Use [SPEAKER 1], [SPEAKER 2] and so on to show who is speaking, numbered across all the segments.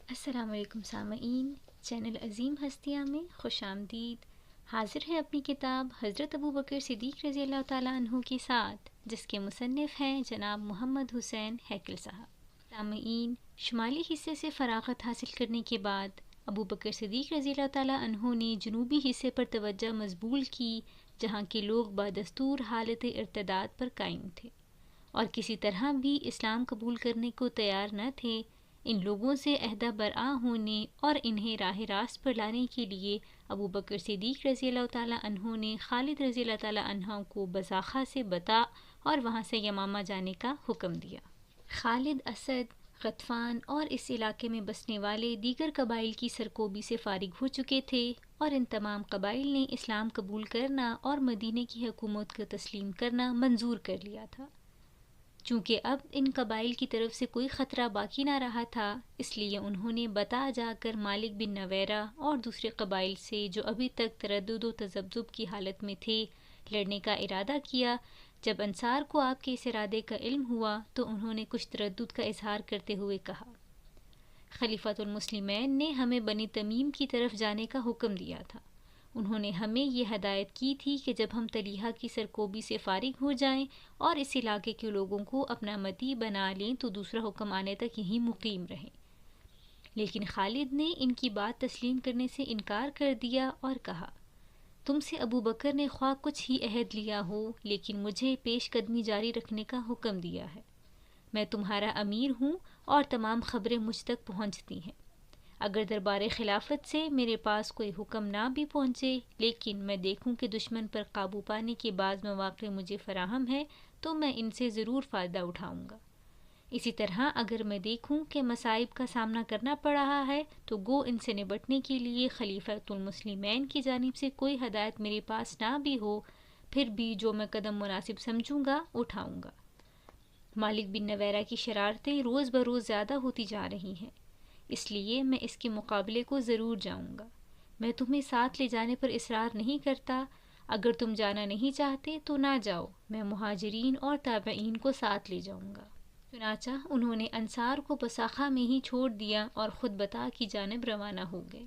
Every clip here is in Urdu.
[SPEAKER 1] السلام علیکم سامعین، چینل عظیم ہستیاں میں خوش آمدید۔ حاضر ہے اپنی کتاب حضرت ابوبکر صدیق رضی اللہ تعالیٰ عنہ کے ساتھ، جس کے مصنف ہیں جناب محمد حسین ہیکل صاحب۔ سامعین، شمالی حصے سے فراغت حاصل کرنے کے بعد ابوبکر صدیق رضی اللہ تعالیٰ عنہ نے جنوبی حصے پر توجہ مضبول کی، جہاں کے لوگ بدستور حالت ارتداد پر قائم تھے اور کسی طرح بھی اسلام قبول کرنے کو تیار نہ تھے۔ ان لوگوں سے عہدہ برآں ہونے اور انہیں راہ راست پر لانے کے لیے ابوبکر صدیق رضی اللہ تعالیٰ عنہ نے خالد رضی اللہ تعالیٰ عنہ کو بزاخہ سے بتا اور وہاں سے یمامہ جانے کا حکم دیا۔ خالد اسد، غطفان اور اس علاقے میں بسنے والے دیگر قبائل کی سرکوبی سے فارغ ہو چکے تھے اور ان تمام قبائل نے اسلام قبول کرنا اور مدینے کی حکومت کو تسلیم کرنا منظور کر لیا تھا۔ چونکہ اب ان قبائل کی طرف سے کوئی خطرہ باقی نہ رہا تھا، اس لیے انہوں نے بتا جا کر مالک بن نویرہ اور دوسرے قبائل سے جو ابھی تک تردد و تذبذب کی حالت میں تھے لڑنے کا ارادہ کیا۔ جب انصار کو آپ کے اس ارادے کا علم ہوا تو انہوں نے کچھ تردد کا اظہار کرتے ہوئے کہا، خلیفۃ المسلمین نے ہمیں بنی تمیم کی طرف جانے کا حکم دیا تھا۔ انہوں نے ہمیں یہ ہدایت کی تھی کہ جب ہم طلیحہ کی سرکوبی سے فارغ ہو جائیں اور اس علاقے کے لوگوں کو اپنا متی بنا لیں تو دوسرا حکم آنے تک یہیں مقیم رہیں۔ لیکن خالد نے ان کی بات تسلیم کرنے سے انکار کر دیا اور کہا، تم سے ابو بکر نے خواہ کچھ ہی عہد لیا ہو لیکن مجھے پیش قدمی جاری رکھنے کا حکم دیا ہے۔ میں تمہارا امیر ہوں اور تمام خبریں مجھ تک پہنچتی ہیں۔ اگر دربار خلافت سے میرے پاس کوئی حکم نہ بھی پہنچے لیکن میں دیکھوں کہ دشمن پر قابو پانے کے بعض مواقع مجھے فراہم ہے تو میں ان سے ضرور فائدہ اٹھاؤں گا۔ اسی طرح اگر میں دیکھوں کہ مصائب کا سامنا کرنا پڑ رہا ہے تو گو ان سے نبٹنے کے لیے خلیفۃ المسلمین کی جانب سے کوئی ہدایت میرے پاس نہ بھی ہو، پھر بھی جو میں قدم مناسب سمجھوں گا اٹھاؤں گا۔ مالک بن نویرہ کی شرارتیں روز بروز زیادہ ہوتی جا رہی ہیں، اس لیے میں اس کے مقابلے کو ضرور جاؤں گا۔ میں تمہیں ساتھ لے جانے پر اصرار نہیں کرتا، اگر تم جانا نہیں چاہتے تو نہ جاؤ، میں مہاجرین اور تابعین کو ساتھ لے جاؤں گا۔ چنانچہ انہوں نے انصار کو بساخہ میں ہی چھوڑ دیا اور خود بطا کی جانب روانہ ہو گئے۔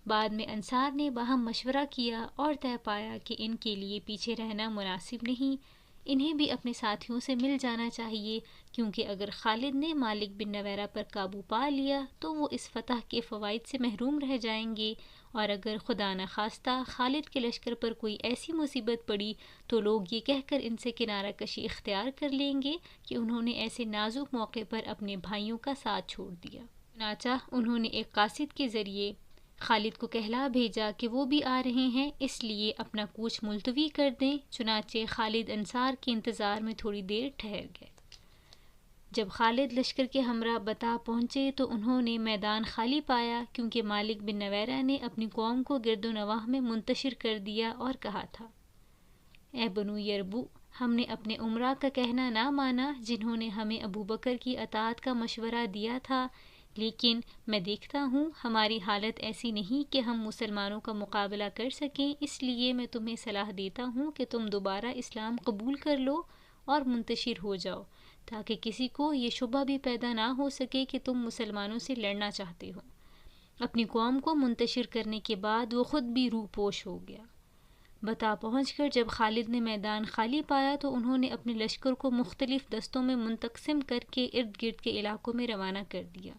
[SPEAKER 1] بعد میں انصار نے باہم مشورہ کیا اور طے پایا کہ ان کے لیے پیچھے رہنا مناسب نہیں، انہیں بھی اپنے ساتھیوں سے مل جانا چاہیے، کیونکہ اگر خالد نے مالک بن نویرہ پر قابو پا لیا تو وہ اس فتح کے فوائد سے محروم رہ جائیں گے، اور اگر خدا نخواستہ خالد کے لشکر پر کوئی ایسی مصیبت پڑی تو لوگ یہ کہہ کر ان سے کنارہ کشی اختیار کر لیں گے کہ انہوں نے ایسے نازک موقع پر اپنے بھائیوں کا ساتھ چھوڑ دیا۔ چنانچہ انہوں نے ایک قاصد کے ذریعے خالد کو کہلا بھیجا کہ وہ بھی آ رہے ہیں، اس لیے اپنا کوچ ملتوی کر دیں۔ چنانچہ خالد انصار کے انتظار میں تھوڑی دیر ٹھہر گئے۔ جب خالد لشکر کے ہمراہ بتا پہنچے تو انہوں نے میدان خالی پایا، کیونکہ مالک بن نویرہ نے اپنی قوم کو گرد و نواح میں منتشر کر دیا اور کہا تھا، اے بنو یربوع، ہم نے اپنے امراء کا کہنا نہ مانا جنہوں نے ہمیں ابوبکر کی اطاعت کا مشورہ دیا تھا، لیکن میں دیکھتا ہوں ہماری حالت ایسی نہیں کہ ہم مسلمانوں کا مقابلہ کر سکیں، اس لیے میں تمہیں صلاح دیتا ہوں کہ تم دوبارہ اسلام قبول کر لو اور منتشر ہو جاؤ، تاکہ کسی کو یہ شبہ بھی پیدا نہ ہو سکے کہ تم مسلمانوں سے لڑنا چاہتے ہو۔ اپنی قوم کو منتشر کرنے کے بعد وہ خود بھی روح پوش ہو گیا۔ بتا پہنچ کر جب خالد نے میدان خالی پایا تو انہوں نے اپنے لشکر کو مختلف دستوں میں منقسم کر کے ارد گرد کے علاقوں میں روانہ کر دیا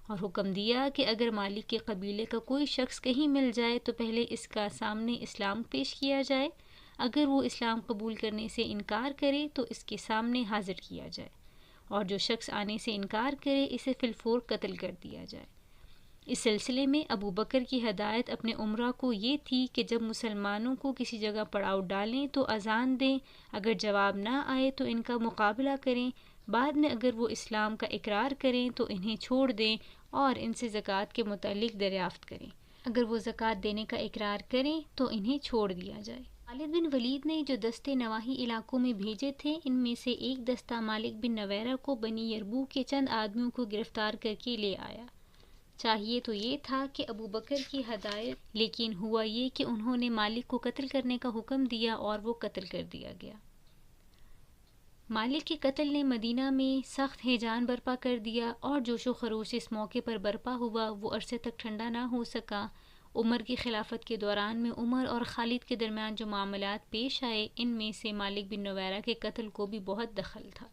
[SPEAKER 1] اور حکم دیا کہ اگر مالک کے قبیلے کا کوئی شخص کہیں مل جائے تو پہلے اس کا سامنے اسلام پیش کیا جائے، اگر وہ اسلام قبول کرنے سے انکار کرے تو اس کے سامنے حاضر کیا جائے، اور جو شخص آنے سے انکار کرے اسے فی الفور قتل کر دیا جائے۔ اس سلسلے میں ابو بکر کی ہدایت اپنے امراء کو یہ تھی کہ جب مسلمانوں کو کسی جگہ پڑاؤ ڈالیں تو اذان دیں، اگر جواب نہ آئے تو ان کا مقابلہ کریں، بعد میں اگر وہ اسلام کا اقرار کریں تو انہیں چھوڑ دیں اور ان سے زکوٰۃ کے متعلق دریافت کریں، اگر وہ زکوٰۃ دینے کا اقرار کریں تو انہیں چھوڑ دیا جائے۔ خالد بن ولید نے جو دستے نواحی علاقوں میں بھیجے تھے ان میں سے ایک دستہ مالک بن نویرہ کو بنی یربوع کے چند آدمیوں کو گرفتار کر کے لے آیا۔ چاہیے تو یہ تھا کہ ابو بکر کی ہدایت، لیکن ہوا یہ کہ انہوں نے مالک کو قتل کرنے کا حکم دیا اور وہ قتل کر دیا گیا۔ مالک کے قتل نے مدینہ میں سخت ہیجان برپا کر دیا اور جوش و خروش اس موقع پر برپا ہوا وہ عرصے تک ٹھنڈا نہ ہو سکا۔ عمر کی خلافت کے دوران میں عمر اور خالد کے درمیان جو معاملات پیش آئے ان میں سے مالک بن نویرہ کے قتل کو بھی بہت دخل تھا۔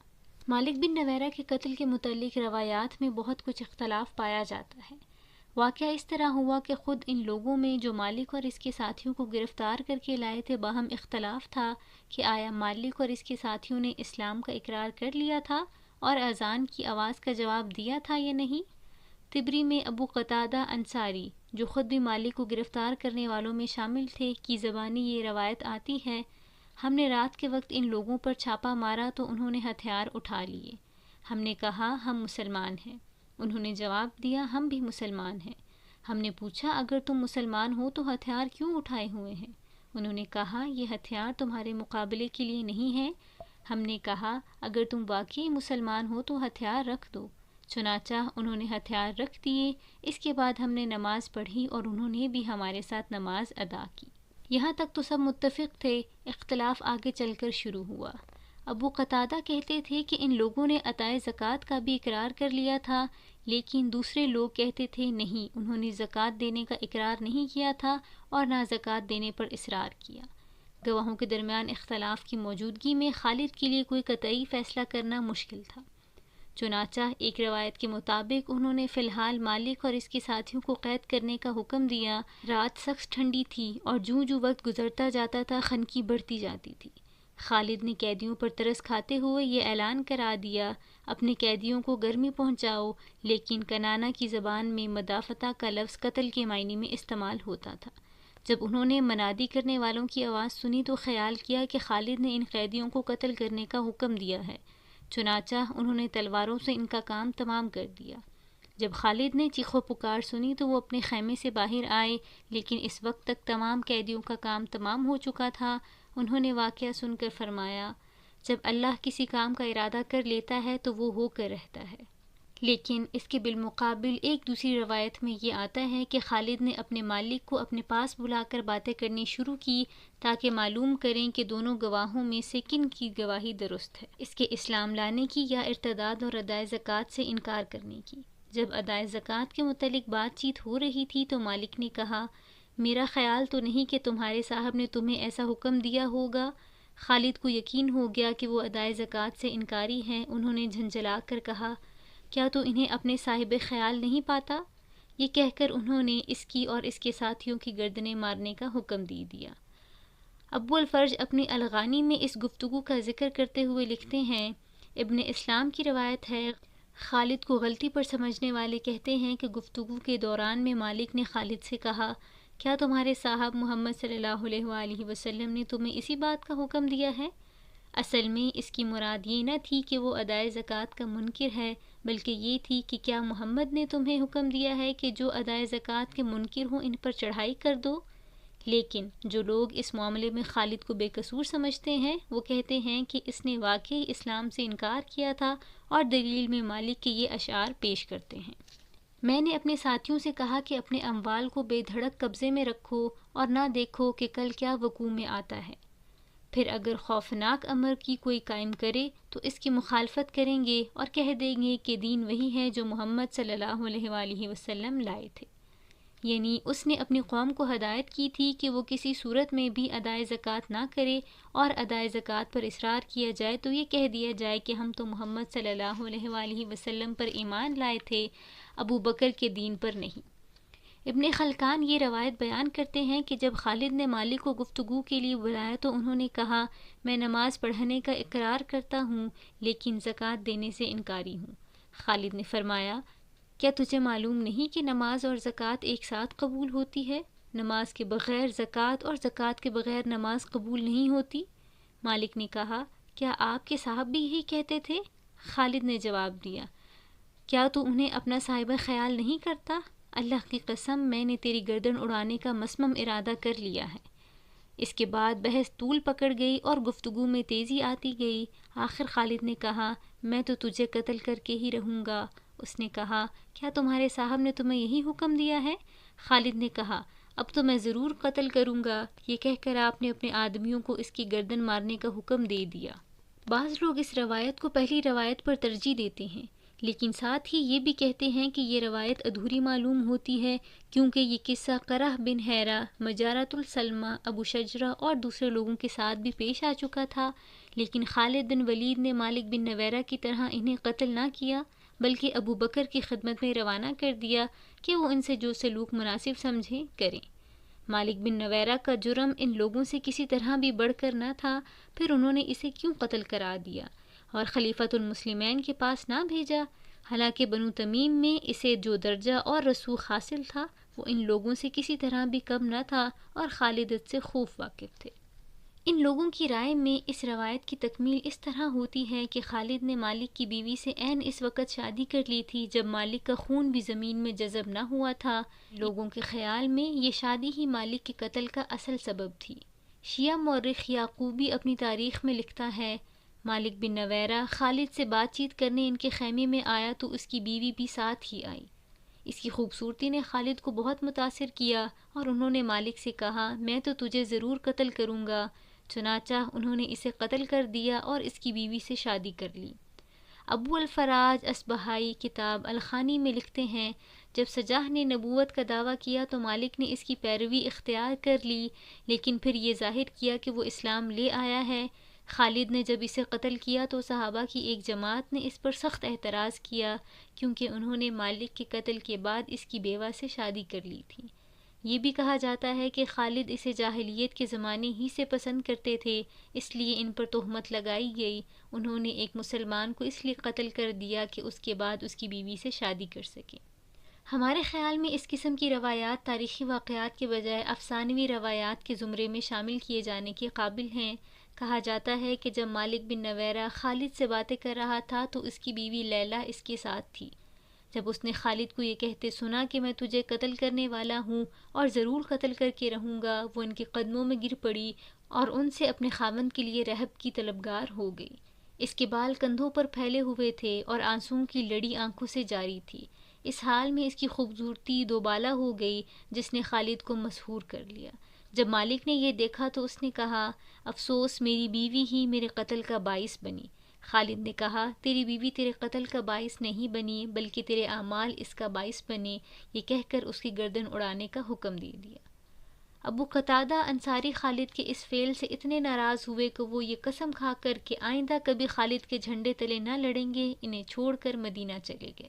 [SPEAKER 1] مالک بن نویرہ کے قتل کے متعلق روایات میں بہت کچھ اختلاف پایا جاتا ہے۔ واقعہ اس طرح ہوا کہ خود ان لوگوں میں جو مالک اور اس کے ساتھیوں کو گرفتار کر کے لائے تھے باہم اختلاف تھا کہ آیا مالک اور اس کے ساتھیوں نے اسلام کا اقرار کر لیا تھا اور اذان کی آواز کا جواب دیا تھا یا نہیں۔ طبری میں ابو قتادہ انصاری جو خود بھی مالک کو گرفتار کرنے والوں میں شامل تھے کی زبانی یہ روایت آتی ہے، ہم نے رات کے وقت ان لوگوں پر چھاپا مارا تو انہوں نے ہتھیار اٹھا لیے۔ ہم نے کہا ہم مسلمان ہیں۔ انہوں نے جواب دیا ہم بھی مسلمان ہیں۔ ہم نے پوچھا اگر تم مسلمان ہو تو ہتھیار کیوں اٹھائے ہوئے ہیں؟ انہوں نے کہا یہ ہتھیار تمہارے مقابلے کے لیے نہیں ہے۔ ہم نے کہا اگر تم واقعی مسلمان ہو تو ہتھیار رکھ دو۔ چنانچہ انہوں نے ہتھیار رکھ دیے۔ اس کے بعد ہم نے نماز پڑھی اور انہوں نے بھی ہمارے ساتھ نماز ادا کی۔ یہاں تک تو سب متفق تھے، اختلاف آگے چل کر شروع ہوا۔ ابو قتادہ کہتے تھے کہ ان لوگوں نے عطائے زکوٰۃ کا بھی اقرار کر لیا تھا، لیکن دوسرے لوگ کہتے تھے نہیں، انہوں نے زکوٰۃ دینے کا اقرار نہیں کیا تھا اور نہ زکوٰۃ دینے پر اصرار کیا۔ گواہوں کے درمیان اختلاف کی موجودگی میں خالد کے لیے کوئی قطعی فیصلہ کرنا مشکل تھا۔ چنانچہ ایک روایت کے مطابق انہوں نے فی الحال مالک اور اس کے ساتھیوں کو قید کرنے کا حکم دیا۔ رات سخت ٹھنڈی تھی اور جوں جوں وقت گزرتا جاتا تھا خنقی بڑھتی جاتی تھی۔ خالد نے قیدیوں پر ترس کھاتے ہوئے یہ اعلان کرا دیا اپنے قیدیوں کو گرمی پہنچاؤ، لیکن کنانہ کی زبان میں مدافعہ کا لفظ قتل کے معنی میں استعمال ہوتا تھا۔ جب انہوں نے منادی کرنے والوں کی آواز سنی تو خیال کیا کہ خالد نے ان قیدیوں کو قتل کرنے کا حکم دیا ہے، چنانچہ انہوں نے تلواروں سے ان کا کام تمام کر دیا۔ جب خالد نے چیخ و پکار سنی تو وہ اپنے خیمے سے باہر آئے، لیکن اس وقت تک تمام قیدیوں کا کام تمام ہو چکا تھا۔ انہوں نے واقعہ سن کر فرمایا جب اللہ کسی کام کا ارادہ کر لیتا ہے تو وہ ہو کر رہتا ہے۔ لیکن اس کے بالمقابل ایک دوسری روایت میں یہ آتا ہے کہ خالد نے اپنے مالک کو اپنے پاس بلا کر باتیں کرنی شروع کی تاکہ معلوم کریں کہ دونوں گواہوں میں سے کن کی گواہی درست ہے، اس کے اسلام لانے کی یا ارتداد اور ادائے زکوٰۃ سے انکار کرنے کی۔ جب ادائے زکوٰۃ کے متعلق بات چیت ہو رہی تھی تو مالک نے کہا میرا خیال تو نہیں کہ تمہارے صاحب نے تمہیں ایسا حکم دیا ہوگا۔ خالد کو یقین ہو گیا کہ وہ ادائے زکوٰۃ سے انکاری ہیں۔ انہوں نے جھنجھلا کر کہا کیا تو انہیں اپنے صاحب خیال نہیں پاتا؟ یہ کہہ کر انہوں نے اس کی اور اس کے ساتھیوں کی گردنیں مارنے کا حکم دے دیا۔ ابو الفرج اپنی الغانی میں اس گفتگو کا ذکر کرتے ہوئے لکھتے ہیں ابن اسلام کی روایت ہے خالد کو غلطی پر سمجھنے والے کہتے ہیں کہ گفتگو کے دوران میں مالک نے خالد سے کہا کیا تمہارے صاحب محمد صلی اللہ علیہ وآلہ وسلم نے تمہیں اسی بات کا حکم دیا ہے؟ اصل میں اس کی مراد یہ نہ تھی کہ وہ ادائے زکوٰۃ کا منکر ہے، بلکہ یہ تھی کہ کیا محمد نے تمہیں حکم دیا ہے کہ جو ادائے زکوٰۃ کے منکر ہوں ان پر چڑھائی کر دو؟ لیکن جو لوگ اس معاملے میں خالد کو بے قصور سمجھتے ہیں وہ کہتے ہیں کہ اس نے واقعی اسلام سے انکار کیا تھا اور دلیل میں مالک کے یہ اشعار پیش کرتے ہیں میں نے اپنے ساتھیوں سے کہا کہ اپنے اموال کو بے دھڑک قبضے میں رکھو اور نہ دیکھو کہ کل کیا وقوع میں آتا ہے، پھر اگر خوفناک امر کی کوئی قائم کرے تو اس کی مخالفت کریں گے اور کہہ دیں گے کہ دین وہی ہے جو محمد صلی اللہ علیہ وآلہ وسلم لائے تھے، یعنی اس نے اپنی قوم کو ہدایت کی تھی کہ وہ کسی صورت میں بھی ادائے زکوٰۃ نہ کرے، اور ادائے زکوٰۃ پر اصرار کیا جائے تو یہ کہہ دیا جائے کہ ہم تو محمد صلی اللہ علیہ وآلہ وسلم پر ایمان لائے تھے، ابو بکر کے دین پر نہیں۔ ابن خلکان یہ روایت بیان کرتے ہیں کہ جب خالد نے مالک کو گفتگو کے لیے بلایا تو انہوں نے کہا میں نماز پڑھنے کا اقرار کرتا ہوں لیکن زکوٰۃ دینے سے انکاری ہوں۔ خالد نے فرمایا کیا تجھے معلوم نہیں کہ نماز اور زکوٰۃ ایک ساتھ قبول ہوتی ہے؟ نماز کے بغیر زکوٰۃ اور زکوٰۃ کے بغیر نماز قبول نہیں ہوتی۔ مالک نے کہا کیا آپ کے صاحب بھی یہی کہتے تھے؟ خالد نے جواب دیا کیا تو انہیں اپنا صاحب خیال نہیں کرتا؟ اللہ کی قسم میں نے تیری گردن اڑانے کا مصمم ارادہ کر لیا ہے۔ اس کے بعد بحث طول پکڑ گئی اور گفتگو میں تیزی آتی گئی۔ آخر خالد نے کہا میں تو تجھے قتل کر کے ہی رہوں گا۔ اس نے کہا کیا تمہارے صاحب نے تمہیں یہی حکم دیا ہے؟ خالد نے کہا اب تو میں ضرور قتل کروں گا۔ یہ کہہ کر آپ نے اپنے آدمیوں کو اس کی گردن مارنے کا حکم دے دیا۔ بعض لوگ اس روایت کو پہلی روایت پر ترجیح دیتے ہیں، لیکن ساتھ ہی یہ بھی کہتے ہیں کہ یہ روایت ادھوری معلوم ہوتی ہے کیونکہ یہ قصہ قرح بن حیرہ، مجارۃ السلمہ، ابو شجرہ اور دوسرے لوگوں کے ساتھ بھی پیش آ چکا تھا، لیکن خالد بن ولید نے مالک بن نویرہ کی طرح انہیں قتل نہ کیا بلکہ ابو بکر کی خدمت میں روانہ کر دیا کہ وہ ان سے جو سلوک مناسب سمجھیں کریں۔ مالک بن نویرہ کا جرم ان لوگوں سے کسی طرح بھی بڑھ کر نہ تھا، پھر انہوں نے اسے کیوں قتل قرار دیا اور خلیفۃ المسلمین کے پاس نہ بھیجا؟ حالانکہ بنو تمیم میں اسے جو درجہ اور رسوخ حاصل تھا وہ ان لوگوں سے کسی طرح بھی کم نہ تھا اور خالد سے خوب واقف تھے۔ ان لوگوں کی رائے میں اس روایت کی تکمیل اس طرح ہوتی ہے کہ خالد نے مالک کی بیوی سے عین اس وقت شادی کر لی تھی جب مالک کا خون بھی زمین میں جذب نہ ہوا تھا۔ لوگوں کے خیال میں یہ شادی ہی مالک کے قتل کا اصل سبب تھی۔ شیعہ مورخ یعقوبی اپنی تاریخ میں لکھتا ہے، مالک بن نویرہ خالد سے بات چیت کرنے ان کے خیمے میں آیا تو اس کی بیوی بھی ساتھ ہی آئی۔ اس کی خوبصورتی نے خالد کو بہت متاثر کیا اور انہوں نے مالک سے کہا، میں تو تجھے ضرور قتل کروں گا۔ چنانچہ انہوں نے اسے قتل کر دیا اور اس کی بیوی سے شادی کر لی۔ ابو الفراج اصبہائی کتاب الخانی میں لکھتے ہیں، جب سجاح نے نبوت کا دعویٰ کیا تو مالک نے اس کی پیروی اختیار کر لی، لیکن پھر یہ ظاہر کیا کہ وہ اسلام لے آیا ہے۔ خالد نے جب اسے قتل کیا تو صحابہ کی ایک جماعت نے اس پر سخت اعتراض کیا کیونکہ انہوں نے مالک کے قتل کے بعد اس کی بیوہ سے شادی کر لی تھی۔ یہ بھی کہا جاتا ہے کہ خالد اسے جاہلیت کے زمانے ہی سے پسند کرتے تھے، اس لیے ان پر تہمت لگائی گئی۔ انہوں نے ایک مسلمان کو اس لیے قتل کر دیا کہ اس کے بعد اس کی بیوی سے شادی کر سکے۔ ہمارے خیال میں اس قسم کی روایات تاریخی واقعات کے بجائے افسانوی روایات کے زمرے میں شامل کیے جانے کے قابل ہیں۔ کہا جاتا ہے کہ جب مالک بن نویرہ خالد سے باتیں کر رہا تھا تو اس کی بیوی لیلہ اس کے ساتھ تھی۔ جب اس نے خالد کو یہ کہتے سنا کہ میں تجھے قتل کرنے والا ہوں اور ضرور قتل کر کے رہوں گا، وہ ان کے قدموں میں گر پڑی اور ان سے اپنے خاوند کے لیے رہب کی طلبگار ہو گئی۔ اس کے بال کندھوں پر پھیلے ہوئے تھے اور آنسوؤں کی لڑی آنکھوں سے جاری تھی۔ اس حال میں اس کی خوبصورتی دوبالا ہو گئی جس نے خالد کو مسحور کر لیا۔ جب مالک نے یہ دیکھا تو اس نے کہا، افسوس میری بیوی ہی میرے قتل کا باعث بنی۔ خالد نے کہا، تیری بیوی تیرے قتل کا باعث نہیں بنی بلکہ تیرے اعمال اس کا باعث بنے، یہ کہہ کر اس کی گردن اڑانے کا حکم دے دیا۔ ابو قتادہ انصاری خالد کے اس فعل سے اتنے ناراض ہوئے کہ وہ یہ قسم کھا کر کہ آئندہ کبھی خالد کے جھنڈے تلے نہ لڑیں گے، انہیں چھوڑ کر مدینہ چلے گئے۔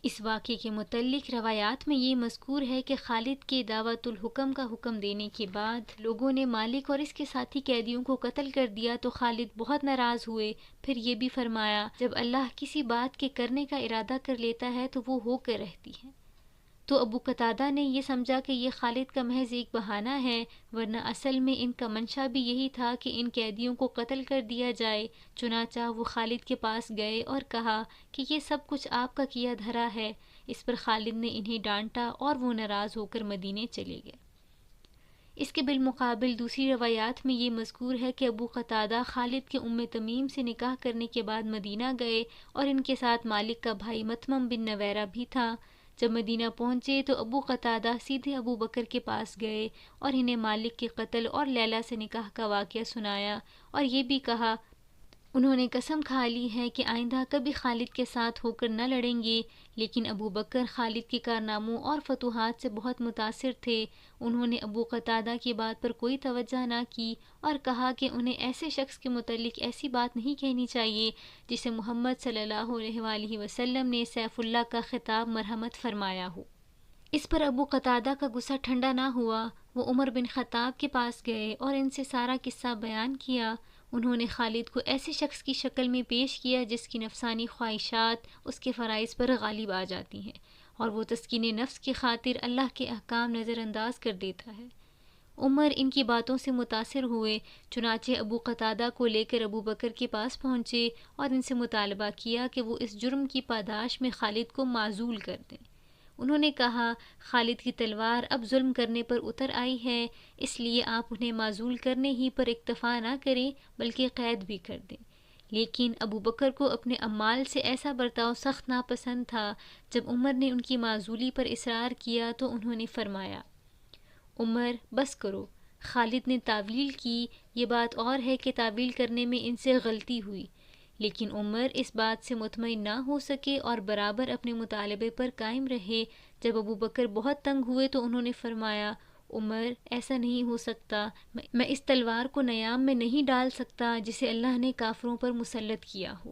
[SPEAKER 1] اس واقعے کے متعلق روایات میں یہ مذکور ہے کہ خالد کے دعوت الحکم کا حکم دینے کے بعد لوگوں نے مالک اور اس کے ساتھی قیدیوں کو قتل کر دیا تو خالد بہت ناراض ہوئے۔ پھر یہ بھی فرمایا، جب اللہ کسی بات کے کرنے کا ارادہ کر لیتا ہے تو وہ ہو کر رہتی ہے۔ تو ابو قتادہ نے یہ سمجھا کہ یہ خالد کا محض ایک بہانہ ہے، ورنہ اصل میں ان کا منشا بھی یہی تھا کہ ان قیدیوں کو قتل کر دیا جائے۔ چنانچہ وہ خالد کے پاس گئے اور کہا کہ یہ سب کچھ آپ کا کیا دھرا ہے۔ اس پر خالد نے انہیں ڈانٹا اور وہ ناراض ہو کر مدینے چلے گئے۔ اس کے بالمقابل دوسری روایات میں یہ مذکور ہے کہ ابو قتادہ خالد کے ام تمیم سے نکاح کرنے کے بعد مدینہ گئے اور ان کے ساتھ مالک کا بھائی متمم بن نویرہ بھی تھا۔ جب مدینہ پہنچے تو ابو قتادہ سیدھے ابو بکر کے پاس گئے اور انہیں مالک کے قتل اور لیلہ سے نکاح کا واقعہ سنایا اور یہ بھی کہا، انہوں نے قسم کھا لی ہے کہ آئندہ کبھی خالد کے ساتھ ہو کر نہ لڑیں گے، لیکن ابو بکر خالد کے کارناموں اور فتوحات سے بہت متاثر تھے۔ انہوں نے ابو قتادہ کی بات پر کوئی توجہ نہ کی اور کہا کہ انہیں ایسے شخص کے متعلق ایسی بات نہیں کہنی چاہیے جسے محمد صلی اللہ علیہ وآلہ وسلم نے سیف اللہ کا خطاب مرحمت فرمایا ہو۔ اس پر ابو قتادہ کا غصہ ٹھنڈا نہ ہوا، وہ عمر بن خطاب کے پاس گئے اور ان سے سارا قصہ بیان کیا۔ انہوں نے خالد کو ایسے شخص کی شکل میں پیش کیا جس کی نفسانی خواہشات اس کے فرائض پر غالب آ جاتی ہیں اور وہ تسکین نفس کی خاطر اللہ کے احکام نظر انداز کر دیتا ہے۔ عمر ان کی باتوں سے متاثر ہوئے، چنانچہ ابو قتادہ کو لے کر ابو بکر کے پاس پہنچے اور ان سے مطالبہ کیا کہ وہ اس جرم کی پاداش میں خالد کو معزول کر دیں۔ انہوں نے کہا، خالد کی تلوار اب ظلم کرنے پر اتر آئی ہے، اس لیے آپ انہیں معزول کرنے ہی پر اکتفا نہ کریں بلکہ قید بھی کر دیں۔ لیکن ابو بکر کو اپنے عمال سے ایسا برتاؤ سخت ناپسند تھا۔ جب عمر نے ان کی معزولی پر اصرار کیا تو انہوں نے فرمایا، عمر بس کرو، خالد نے تعویل کی، یہ بات اور ہے کہ تعویل کرنے میں ان سے غلطی ہوئی، لیکن عمر اس بات سے مطمئن نہ ہو سکے اور برابر اپنے مطالبے پر قائم رہے۔ جب ابو بکر بہت تنگ ہوئے تو انہوں نے فرمایا، عمر ایسا نہیں ہو سکتا، میں اس تلوار کو نیام میں نہیں ڈال سکتا جسے اللہ نے کافروں پر مسلط کیا ہو۔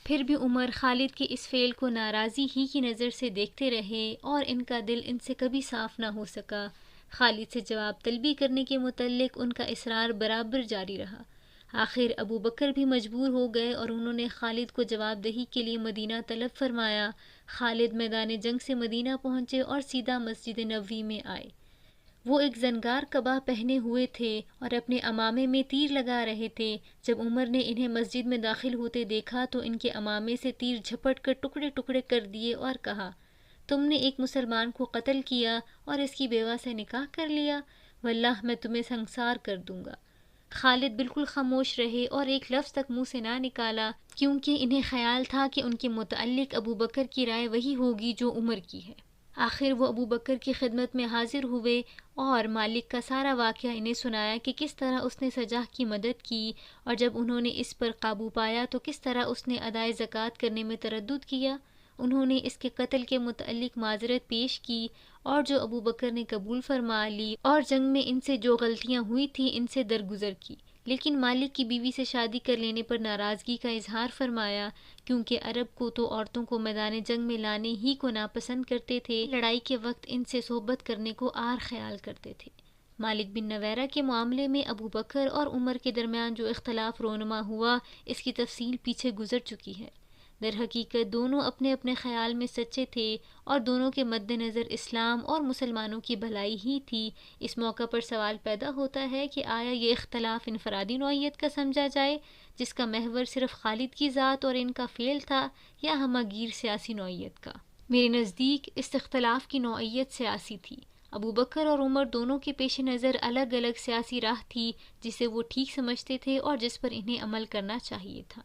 [SPEAKER 1] پھر بھی عمر خالد کے اس فعل کو ناراضی ہی کی نظر سے دیکھتے رہے اور ان کا دل ان سے کبھی صاف نہ ہو سکا۔ خالد سے جواب طلبی کرنے کے متعلق ان کا اصرار برابر جاری رہا۔ آخر ابو بکر بھی مجبور ہو گئے اور انہوں نے خالد کو جواب دہی کے لیے مدینہ طلب فرمایا۔ خالد میدان جنگ سے مدینہ پہنچے اور سیدھا مسجد نبوی میں آئے۔ وہ ایک زنگار قبا پہنے ہوئے تھے اور اپنے عمامے میں تیر لگا رہے تھے۔ جب عمر نے انہیں مسجد میں داخل ہوتے دیکھا تو ان کے عمامے سے تیر جھپٹ کر ٹکڑے ٹکڑے کر دیے اور کہا، تم نے ایک مسلمان کو قتل کیا اور اس کی بیوہ سے نکاح کر لیا، واللہ میں تمہیں سنگسار کر دوں گا۔ خالد بالکل خاموش رہے اور ایک لفظ تک منہ سے نہ نکالا، کیونکہ انہیں خیال تھا کہ ان کے متعلق ابو بکر کی رائے وہی ہوگی جو عمر کی ہے۔ آخر وہ ابو بکر کی خدمت میں حاضر ہوئے اور مالک کا سارا واقعہ انہیں سنایا کہ کس طرح اس نے سجاح کی مدد کی، اور جب انہوں نے اس پر قابو پایا تو کس طرح اس نے ادائے زکوٰۃ کرنے میں تردد کیا۔ انہوں نے اس کے قتل کے متعلق معذرت پیش کی اور جو ابو بکر نے قبول فرما لی، اور جنگ میں ان سے جو غلطیاں ہوئی تھیں ان سے درگزر کی، لیکن مالک کی بیوی سے شادی کر لینے پر ناراضگی کا اظہار فرمایا، کیونکہ عرب کو تو عورتوں کو میدان جنگ میں لانے ہی کو ناپسند کرتے تھے، لڑائی کے وقت ان سے صحبت کرنے کو عار خیال کرتے تھے۔ مالک بن نویرہ کے معاملے میں ابو بکر اور عمر کے درمیان جو اختلاف رونما ہوا، اس کی تفصیل پیچھے گزر چکی ہے۔ در حقیقت دونوں اپنے اپنے خیال میں سچے تھے اور دونوں کے مد نظر اسلام اور مسلمانوں کی بھلائی ہی تھی۔ اس موقع پر سوال پیدا ہوتا ہے کہ آیا یہ اختلاف انفرادی نوعیت کا سمجھا جائے، جس کا محور صرف خالد کی ذات اور ان کا فعل تھا، یا ہمہ گیر سیاسی نوعیت کا؟ میرے نزدیک اس اختلاف کی نوعیت سیاسی تھی۔ ابو بکر اور عمر دونوں کے پیش نظر الگ الگ سیاسی راہ تھی جسے وہ ٹھیک سمجھتے تھے اور جس پر انہیں عمل کرنا چاہیے تھا۔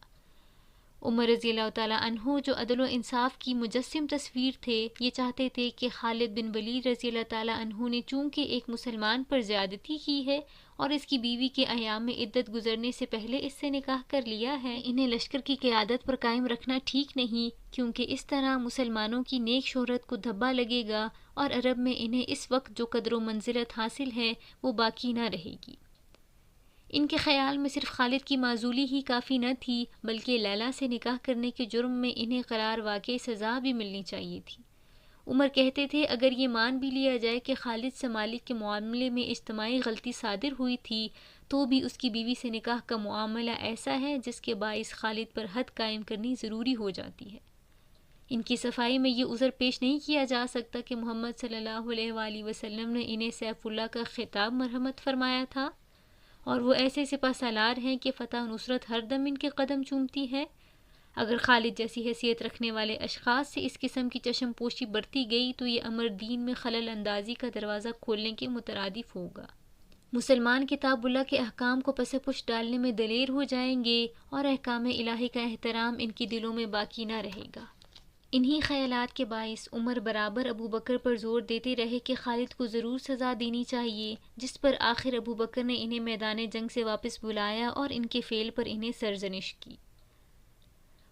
[SPEAKER 1] عمر رضی اللہ تعالیٰ عنہ جو عدل و انصاف کی مجسم تصویر تھے، یہ چاہتے تھے کہ خالد بن ولید رضی اللہ تعالیٰ عنہ نے چونکہ ایک مسلمان پر زیادتی کی ہے اور اس کی بیوی کے ایام میں عدت گزرنے سے پہلے اس سے نکاح کر لیا ہے، انہیں لشکر کی قیادت پر قائم رکھنا ٹھیک نہیں، کیونکہ اس طرح مسلمانوں کی نیک شہرت کو دھبا لگے گا اور عرب میں انہیں اس وقت جو قدر و منزلت حاصل ہے وہ باقی نہ رہے گی۔ ان کے خیال میں صرف خالد کی معزولی ہی کافی نہ تھی، بلکہ لیلا سے نکاح کرنے کے جرم میں انہیں قرار واقعی سزا بھی ملنی چاہیے تھی۔ عمر کہتے تھے اگر یہ مان بھی لیا جائے کہ خالد سے مالک کے معاملے میں اجتماعی غلطی صادر ہوئی تھی، تو بھی اس کی بیوی سے نکاح کا معاملہ ایسا ہے جس کے باعث خالد پر حد قائم کرنی ضروری ہو جاتی ہے۔ ان کی صفائی میں یہ عذر پیش نہیں کیا جا سکتا کہ محمد صلی اللہ علیہ وآلہ وسلم نے انہیں سیف اللہ کا خطاب مرحمت فرمایا تھا، اور وہ ایسے سپہ سالار ہیں کہ فتح و نصرت ہر دم ان کے قدم چومتی ہے۔ اگر خالد جیسی حیثیت رکھنے والے اشخاص سے اس قسم کی چشم پوشی برتی گئی تو یہ امر دین میں خلل اندازی کا دروازہ کھولنے کے مترادف ہوگا۔ مسلمان کتاب اللہ کے احکام کو پس پش ڈالنے میں دلیر ہو جائیں گے اور احکام الہی کا احترام ان کے دلوں میں باقی نہ رہے گا۔ انہی خیالات کے باعث عمر برابر ابو بکر پر زور دیتے رہے کہ خالد کو ضرور سزا دینی چاہیے، جس پر آخر ابو بکر نے انہیں میدان جنگ سے واپس بلایا اور ان کے فعل پر انہیں سرزنش کی۔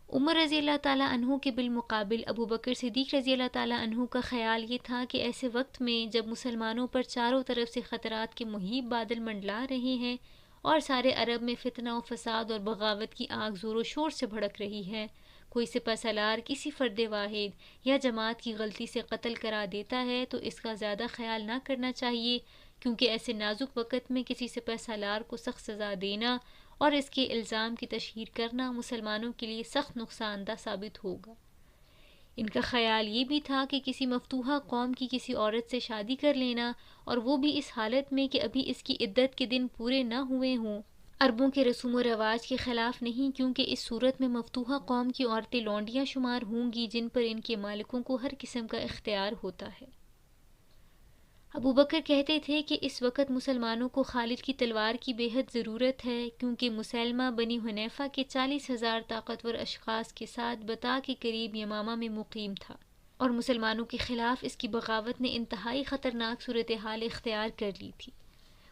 [SPEAKER 1] عمر رضی اللہ تعالیٰ عنہ کے بالمقابل ابو بکر صدیق رضی اللہ تعالیٰ عنہ کا خیال یہ تھا کہ ایسے وقت میں جب مسلمانوں پر چاروں طرف سے خطرات کے مہیب بادل منڈلا رہے ہیں اور سارے عرب میں فتنہ و فساد اور بغاوت کی آگ زور و شور سے بھڑک رہی ہے، کوئی سپہ سالار کسی فرد واحد یا جماعت کی غلطی سے قتل کرا دیتا ہے تو اس کا زیادہ خیال نہ کرنا چاہیے، کیونکہ ایسے نازک وقت میں کسی سپہ سالار کو سخت سزا دینا اور اس کے الزام کی تشہیر کرنا مسلمانوں کے لیے سخت نقصان دہ ثابت ہوگا۔ ان کا خیال یہ بھی تھا کہ کسی مفتوحہ قوم کی کسی عورت سے شادی کر لینا، اور وہ بھی اس حالت میں کہ ابھی اس کی عدت کے دن پورے نہ ہوئے ہوں، عربوں کے رسوم و رواج کے خلاف نہیں، کیونکہ اس صورت میں مفتوحہ قوم کی عورتیں لونڈیاں شمار ہوں گی جن پر ان کے مالکوں کو ہر قسم کا اختیار ہوتا ہے۔ ابو بکر کہتے تھے کہ اس وقت مسلمانوں کو خالد کی تلوار کی بے حد ضرورت ہے، کیونکہ مسلمہ بنی حنیفہ کے 40,000 طاقتور اشخاص کے ساتھ بتا کے قریب یمامہ میں مقیم تھا، اور مسلمانوں کے خلاف اس کی بغاوت نے انتہائی خطرناک صورتحال اختیار کر لی تھی۔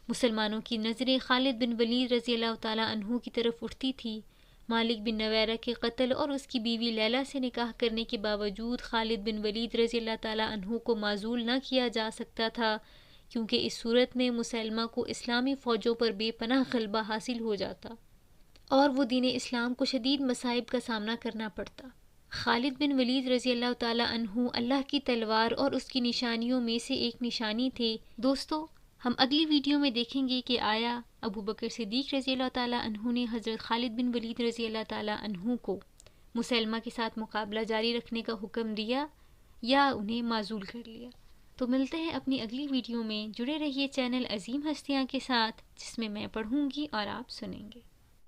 [SPEAKER 1] مسلمانوں کی نظریں خالد بن ولید رضی اللہ تعالیٰ عنہ کی طرف اٹھتی تھی۔ مالک بن نویرہ کے قتل اور اس کی بیوی لیلہ سے نکاح کرنے کے باوجود خالد بن ولید رضی اللہ تعالیٰ عنہ کو معزول نہ کیا جا سکتا تھا، کیونکہ اس صورت میں مسلمہ کو اسلامی فوجوں پر بے پناہ غلبہ حاصل ہو جاتا اور وہ دین اسلام کو شدید مصائب کا سامنا کرنا پڑتا۔ خالد بن ولید رضی اللہ تعالیٰ عنہ اللہ کی تلوار اور اس کی نشانیوں میں سے ایک نشانی تھے۔ دوستو، ہم اگلی ویڈیو میں دیکھیں گے کہ آیا ابو بکر صدیق رضی اللہ تعالیٰ عنہ نے حضرت خالد بن ولید رضی اللہ تعالیٰ عنہ کو مسلمہ کے ساتھ مقابلہ جاری رکھنے کا حکم دیا یا انہیں معزول کر لیا۔ تو ملتے ہیں اپنی اگلی ویڈیو میں، جڑے رہیے چینل عظیم ہستیاں کے ساتھ، جس میں میں پڑھوں گی اور آپ سنیں گے۔